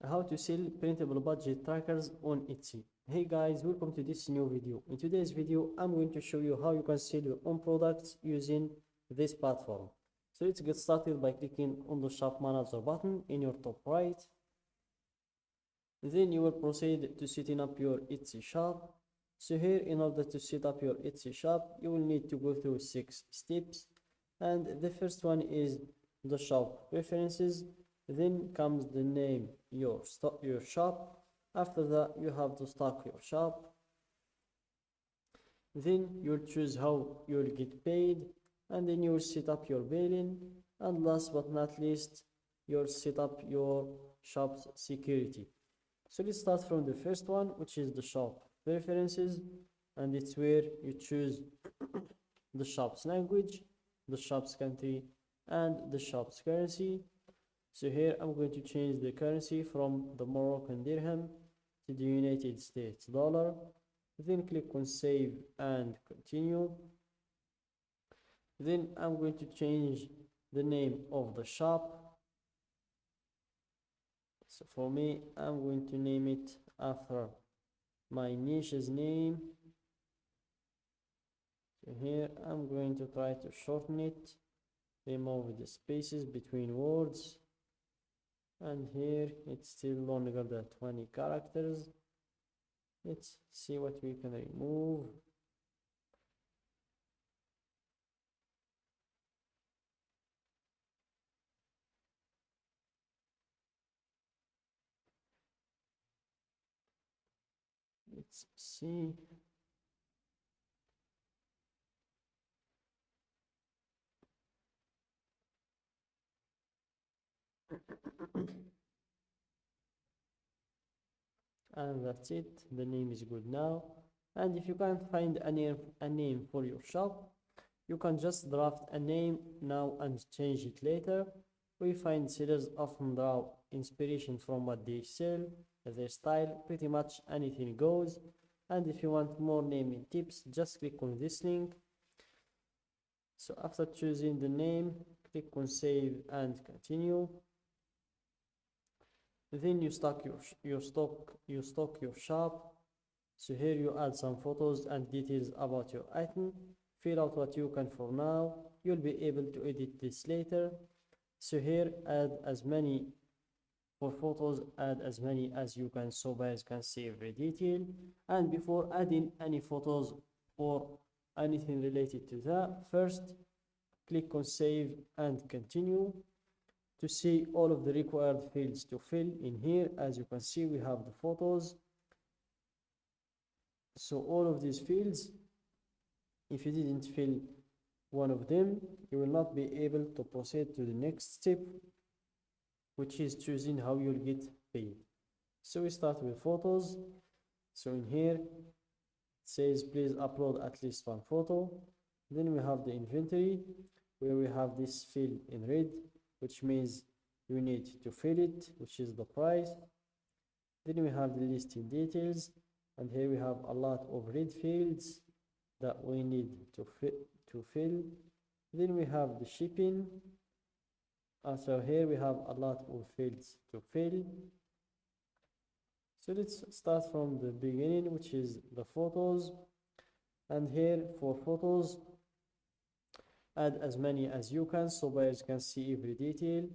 how to sell printable budget trackers on Etsy. Hey guys, welcome to this new video. In today's video, I'm going to show you how you can sell your own products using this platform. So let's get started by clicking on the shop manager button in your top right. Then you will proceed to setting up your Etsy shop. So here, in order to set up your Etsy shop, you will need to go through 6 steps. And the first one is the shop preferences. Then comes the name your shop. After that, you have to stock your shop. Then you'll choose how you'll get paid, and then you'll set up your billing, and last but not least, you'll set up your shop's security. So let's start from the first one, which is the shop preferences, and it's where you choose the shop's language, the shop's country, and the shop's currency. So here I'm going to change the currency from the Moroccan dirham to the United States dollar. Then click on save and continue. Then I'm going to change the name of the shop. So for me, I'm going to name it after my niche's name. So here I'm going to try to shorten it, remove the spaces between words. And here it's still longer than 20 characters. Let's see what we can remove. Let's see. And that's it, the name is good now. And if you can't find a name for your shop, you can just draft a name now and change it later. We find sellers often draw inspiration from what they sell, their style, pretty much anything goes. And if you want more naming tips, just click on this link. So after choosing the name, click on save and continue. Then you stock your shop. So here you add some photos and details about your item. Fill out what you can for now. You'll be able to edit this later. So here add as many for photos, add as many as you can so buyers can see every detail. And before adding any photos or anything related to that, first click on save and continue. To see all of the required fields to fill in here, as you can see, we have the photos. So all of these fields, if you didn't fill one of them, you will not be able to proceed to the next step, which is choosing how you'll get paid. So we start with photos. So in here it says please upload at least one photo. Then we have the inventory, where we have this field in red, which means you need to fill it, which is the price. Then we have the listing details, and here we have a lot of red fields that we need to fill. Then we have the shipping. So here we have a lot of fields to fill. So let's start from the beginning, which is the photos. And here for photos, add as many as you can so buyers can see every detail.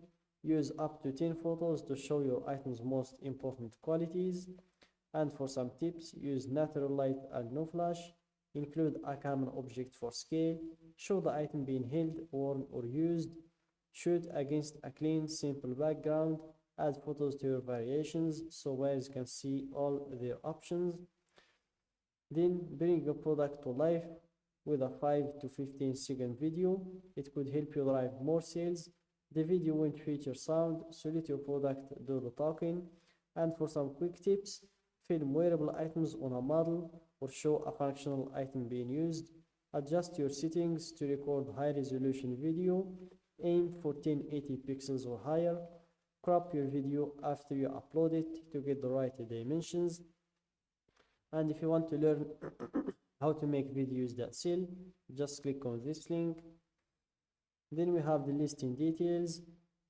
Use up to 10 photos to show your item's most important qualities. And for some tips, use natural light and no flash. Include a common object for scale. Show the item being held, worn, or used. Shoot against a clean, simple background. Add photos to your variations so buyers can see all their options. Then bring your product to life with a 5 to 15 second video. It could help you drive more sales. The video won't feature sound, so let your product do the talking. And for some quick tips, film wearable items on a model or show a functional item being used. Adjust your settings to record high resolution video. Aim for 1080 pixels or higher. Crop your video after you upload it to get the right dimensions. And if you want to learn how to make videos that sell, just click on this link. Then we have the listing details.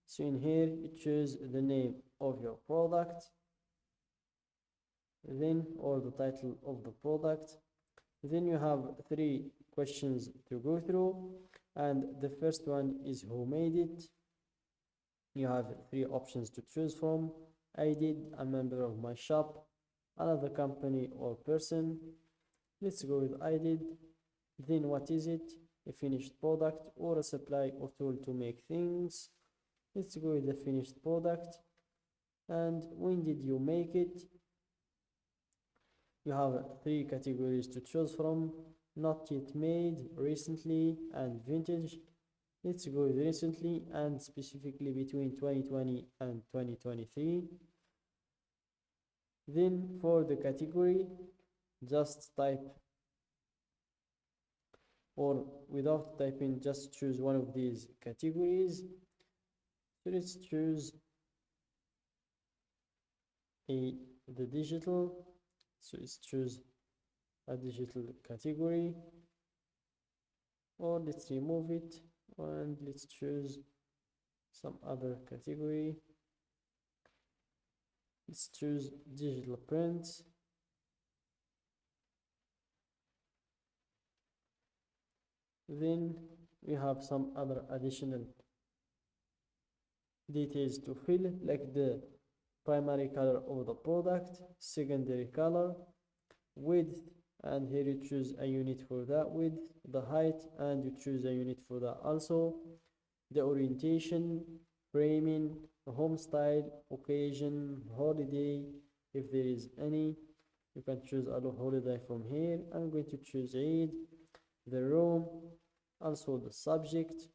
So in here you choose the name of your product, then or the title of the product. Then you have 3 questions to go through, and the first one is who made it. You have 3 options to choose from: I did, a member of my shop, another company or person. Let's go with I did. Then what is it? A finished product or a supply or tool to make things. Let's go with the finished product. And when did you make it? You have 3 categories to choose from: not yet made, recently, and vintage. Let's go with recently, and specifically between 2020 and 2023. Then for the category, just type, or without typing, just choose one of these categories. So let's choose the digital. So let's choose a digital category, or let's remove it and let's choose some other category. Let's choose digital prints. Then we have some other additional details to fill, like the primary color of the product, secondary color, width, and here you choose a unit for that width, the height, and you choose a unit for that also, the orientation, framing, home style, occasion, holiday, if there is any. You can choose a holiday from here. I'm going to choose Eid, the room, also the subject,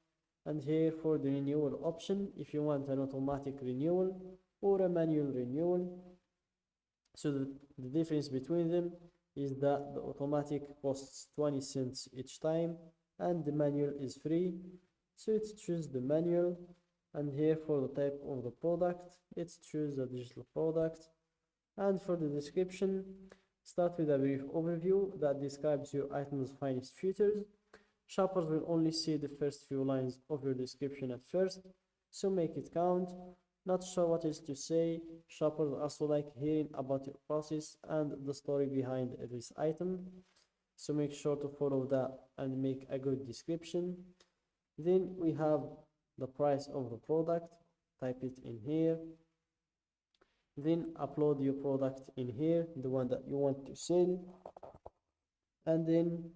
and here for the renewal option, if you want an automatic renewal or a manual renewal. So the difference between them is that the automatic costs 20 cents each time and the manual is free. So let's choose the manual, and here for the type of the product, let's choose a digital product. And for the description, start with a brief overview that describes your item's finest features. Shoppers will only see the first few lines of your description at first, so make it count. Not sure what else to say? Shoppers also like hearing about your process and the story behind this item, so make sure to follow that and make a good description. Then we have the price of the product. Type it in here. Then upload your product in here, the one that you want to sell. And then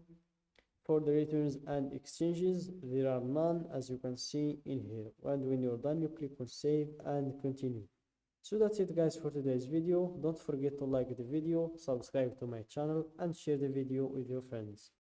for the returns and exchanges, there are none, as you can see in here. And when you're done, you click on save and continue. So that's it guys for today's video. Don't forget to like the video, subscribe to my channel, and share the video with your friends.